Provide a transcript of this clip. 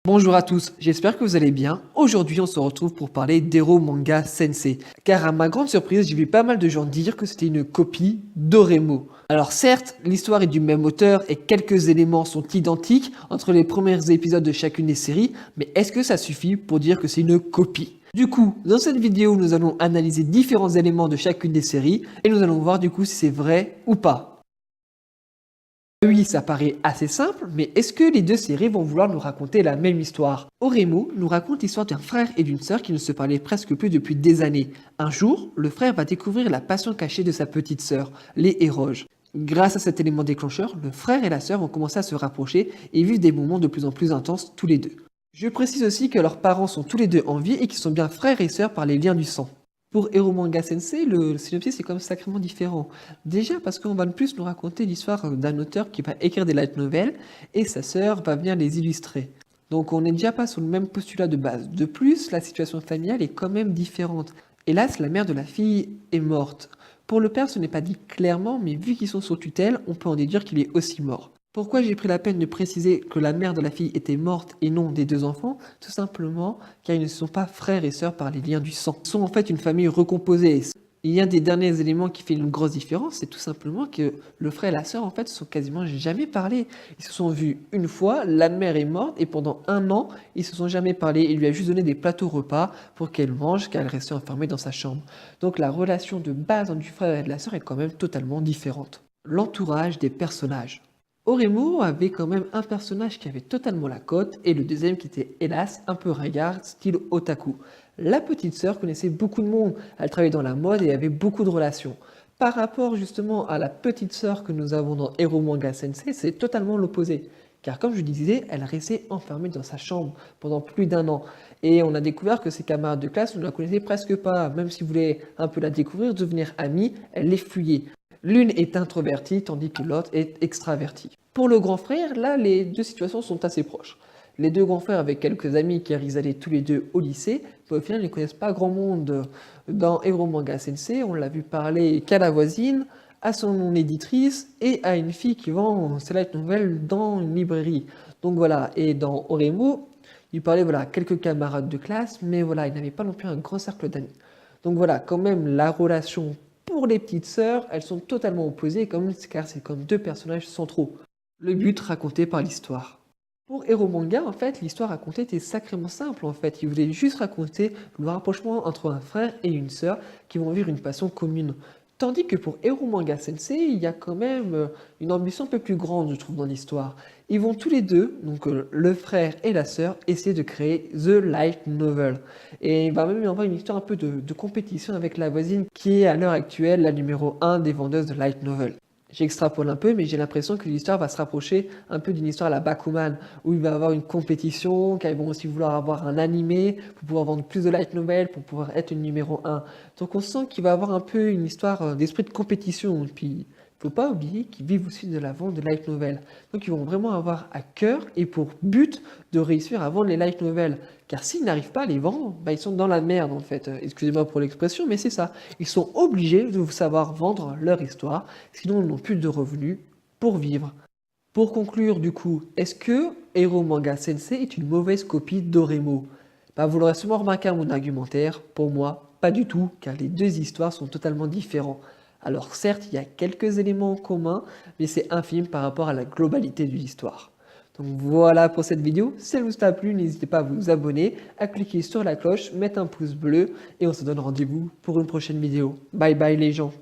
Bonjour à tous, j'espère que vous allez bien. Aujourd'hui, on se retrouve pour parler d'Hero Manga Sensei. Car à ma grande surprise, j'ai vu pas mal de gens dire que c'était une copie d'Oremo. Alors certes, l'histoire est du même auteur et quelques éléments sont identiques entre les premiers épisodes de chacune des séries, mais est-ce que ça suffit pour dire que c'est une copie? Du coup, dans cette vidéo, nous allons analyser différents éléments de chacune des séries et nous allons voir du coup si c'est vrai ou pas. Oui, ça paraît assez simple, mais est-ce que les deux séries vont vouloir nous raconter la même histoire? Oremo nous raconte l'histoire d'un frère et d'une sœur qui ne se parlaient presque plus depuis des années. Un jour, le frère va découvrir la passion cachée de sa petite sœur, les Héroges. Grâce à cet élément déclencheur, le frère et la sœur vont commencer à se rapprocher et vivre des moments de plus en plus intenses tous les deux. Je précise aussi que leurs parents sont tous les deux en vie et qu'ils sont bien frères et sœurs par les liens du sang. Pour Hero Manga Sensei, le synopsis est quand même sacrément différent. Déjà parce qu'on va de plus nous raconter l'histoire d'un auteur qui va écrire des light novels et sa sœur va venir les illustrer. Donc on n'est déjà pas sur le même postulat de base. De plus, la situation familiale est quand même différente. Hélas, la mère de la fille est morte. Pour le père, ce n'est pas dit clairement, mais vu qu'ils sont sous tutelle, on peut en déduire qu'il est aussi mort. Pourquoi j'ai pris la peine de préciser que la mère de la fille était morte et non des deux enfants? Tout simplement car ils ne sont pas frères et sœurs par les liens du sang. Ils sont en fait une famille recomposée. Il y a des derniers éléments qui font une grosse différence, c'est tout simplement que le frère et la sœur en fait se sont quasiment jamais parlé. Ils se sont vus une fois, la mère est morte et pendant un an ils se sont jamais parlé. Il lui a juste donné des plateaux repas pour qu'elle mange car elle restait enfermée dans sa chambre. Donc la relation de base du frère et de la sœur est quand même totalement différente. L'entourage des personnages. Oremo avait quand même un personnage qui avait totalement la cote et le deuxième qui était hélas un peu ringard, style otaku. La petite sœur connaissait beaucoup de monde, elle travaillait dans la mode et avait beaucoup de relations. Par rapport justement à la petite sœur que nous avons dans Hero Manga Sensei, c'est totalement l'opposé. Car comme je disais, elle restait enfermée dans sa chambre pendant plus d'un an. Et on a découvert que ses camarades de classe ne la connaissaient presque pas. Même si vous voulez un peu la découvrir, devenir amie, elle les fuyait. L'une est introvertie tandis que l'autre est extravertie. Pour le grand frère, là, les deux situations sont assez proches. Les deux grands frères avec quelques amis car ils allaient tous les deux au lycée, mais au final ils ne connaissent pas grand monde. Dans Hero Manga Sensei, on l'a vu parler qu'à la voisine, à son éditrice et à une fille qui vend ses light novels dans une librairie. Donc voilà, et dans Oremo, il parlait voilà, quelques camarades de classe, mais voilà, il n'avait pas non plus un grand cercle d'amis. Donc voilà, quand même la relation pour les petites sœurs, elles sont totalement opposées car c'est comme deux personnages centraux. Le but raconté par l'histoire. Pour Hero Manga, en fait, l'histoire racontée était sacrément simple en fait. Il voulait juste raconter le rapprochement entre un frère et une sœur qui vont vivre une passion commune. Tandis que pour Hero Manga Sensei, il y a quand même une ambition un peu plus grande, je trouve, dans l'histoire. Ils vont tous les deux, donc le frère et la sœur, essayer de créer The Light Novel. Et il va même y avoir une histoire un peu de compétition avec la voisine qui est à l'heure actuelle la numéro 1 des vendeuses de Light Novel. J'extrapole un peu, mais j'ai l'impression que l'histoire va se rapprocher un peu d'une histoire à la Bakuman, où il va y avoir une compétition, qu'ils vont aussi vouloir avoir un animé pour pouvoir vendre plus de light novel, pour pouvoir être une numéro 1. Donc on sent qu'il va y avoir un peu une histoire d'esprit de compétition. Puis il ne faut pas oublier qu'ils vivent aussi de la vente de light novel. Donc ils vont vraiment avoir à cœur et pour but de réussir à vendre les light novels. Car s'ils n'arrivent pas à les vendre, bah, ils sont dans la merde en fait. Excusez-moi pour l'expression, mais c'est ça. Ils sont obligés de savoir vendre leur histoire, sinon ils n'ont plus de revenus pour vivre. Pour conclure du coup, est-ce que Hero Manga Sensei est une mauvaise copie d'Oremo? Bah, vous l'aurez sûrement remarqué à mon argumentaire, pour moi, pas du tout, car les deux histoires sont totalement différentes. Alors certes, il y a quelques éléments en commun, mais c'est infime par rapport à la globalité de l'histoire. Donc voilà pour cette vidéo, si elle vous a plu, n'hésitez pas à vous abonner, à cliquer sur la cloche, mettre un pouce bleu, et on se donne rendez-vous pour une prochaine vidéo. Bye bye les gens.